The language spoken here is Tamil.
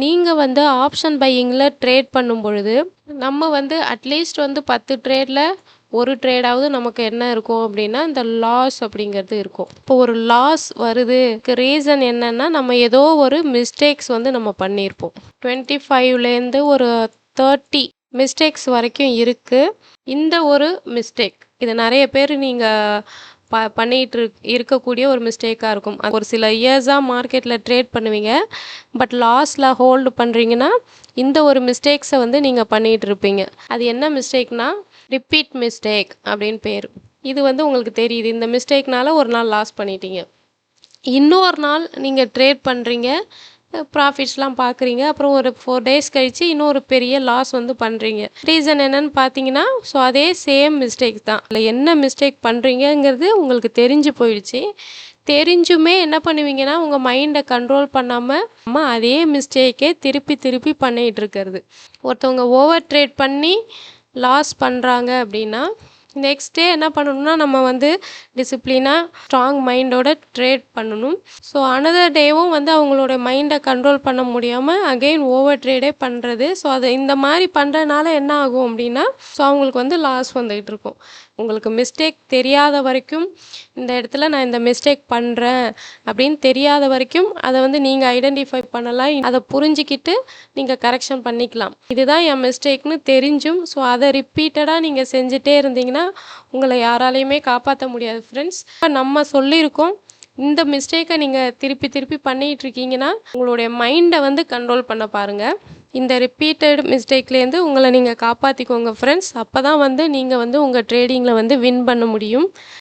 நீங்கள் வந்து ஆப்ஷன் பையிங்கில் ட்ரேட் பண்ணும் பொழுது நம்ம வந்து அட்லீஸ்ட் வந்து 10 ட்ரேடில் ஒரு ட்ரேடாவது நமக்கு என்ன இருக்கும் அப்படின்னா இந்த லாஸ் அப்படிங்கிறது இருக்கும். இப்போ ஒரு லாஸ் வருதுக்கு ரீசன் என்னன்னா நம்ம ஏதோ ஒரு மிஸ்டேக்ஸ் வந்து நம்ம பண்ணியிருப்போம். 25லேருந்து ஒரு 30 மிஸ்டேக்ஸ் வரைக்கும் இருக்குது. இந்த ஒரு மிஸ்டேக் இது நிறைய பேர் நீங்கள் பண்ணிகிட்டு இருக்கக்கூடிய ஒரு மிஸ்டேக்காக இருக்கும். அது ஒரு சில இயர்ஸாக மார்க்கெட்டில் ட்ரேட் பண்ணுவீங்க. பட் லாஸில் ஹோல்டு பண்ணுறீங்கன்னா இந்த ஒரு மிஸ்டேக்ஸை வந்து நீங்கள் பண்ணிகிட்டு இருப்பீங்க. அது என்ன மிஸ்டேக்னா ரிப்பீட் மிஸ்டேக் அப்படின்னு பேர். இது வந்து உங்களுக்கு தெரியுது, இந்த மிஸ்டேக்னால ஒரு நாள் லாஸ் பண்ணிட்டீங்க. இன்னொரு நாள் நீங்கள் ட்ரேட் பண்ணுறீங்க, ப்ராஃபிட்ஸ்லாம் பார்க்குறீங்க. அப்புறம் ஒரு 4 டேஸ் கழித்து இன்னொரு பெரிய லாஸ் வந்து பண்ணுறீங்க. ரீசன் என்னன்னு பார்த்தீங்கன்னா ஸோ அதே சேம் மிஸ்டேக் தான். இல்லை என்ன மிஸ்டேக் பண்ணுறீங்கங்கிறது உங்களுக்கு தெரிஞ்சு போயிடுச்சு. தெரிஞ்சுமே என்ன பண்ணுவீங்கன்னா உங்கள் மைண்டை கண்ட்ரோல் பண்ணாமல் அதே மிஸ்டேக்கே திருப்பி திருப்பி பண்ணிகிட்டு இருக்கிறது. ஒருத்தவங்க ஓவர் ட்ரேட் பண்ணி லாஸ் பண்ணுறாங்க அப்படின்னா நெக்ஸ்ட் டே என்ன பண்ணணும்னா நம்ம வந்து டிசிப்ளினாக ஸ்ட்ராங் மைண்டோட ட்ரேட் பண்ணணும். ஸோ அனதர் டேவும் வந்து அவங்களோட மைண்டை கண்ட்ரோல் பண்ண முடியாமல் அகெயின் ஓவர் ட்ரேடே பண்ணுறது. ஸோ அதை இந்த மாதிரி பண்ணுறதுனால என்ன ஆகும் அப்படின்னா ஸோ அவங்களுக்கு வந்து லாஸ் வந்துகிட்டு இருக்கும். உங்களுக்கு மிஸ்டேக் தெரியாத வரைக்கும் இந்த இடத்துல நான் இந்த மிஸ்டேக் பண்ணுறேன் அப்படின்னு தெரியாத வரைக்கும் அதை வந்து நீங்கள் ஐடென்டிஃபை பண்ணலாம். அதை புரிஞ்சிக்கிட்டு நீங்கள் கரெக்ஷன் பண்ணிக்கலாம். இதுதான் என் மிஸ்டேக்னு தெரிஞ்சும் ஸோ அதை ரிப்பீட்டடாக நீங்கள் செஞ்சுட்டே இருந்தீங்கன்னா உங்களை யாராலையுமே காப்பாற்ற முடியாது ஃப்ரெண்ட்ஸ். நம்ம சொல்லியிருக்கோம், இந்த மிஸ்டேக்கை நீங்கள் திருப்பி திருப்பி பண்ணிகிட்டு இருக்கீங்கன்னா உங்களுடைய மைண்டை வந்து கண்ட்ரோல் பண்ண பாருங்கள். இந்த ரிப்பீட்டட் மிஸ்டேக்லேருந்து உங்களை நீங்கள் காப்பாற்றிக்கோங்க ஃப்ரெண்ட்ஸ். அப்போ தான் வந்து நீங்கள் வந்து உங்கள் ட்ரேடிங்கில் வந்து வின் பண்ண முடியும்.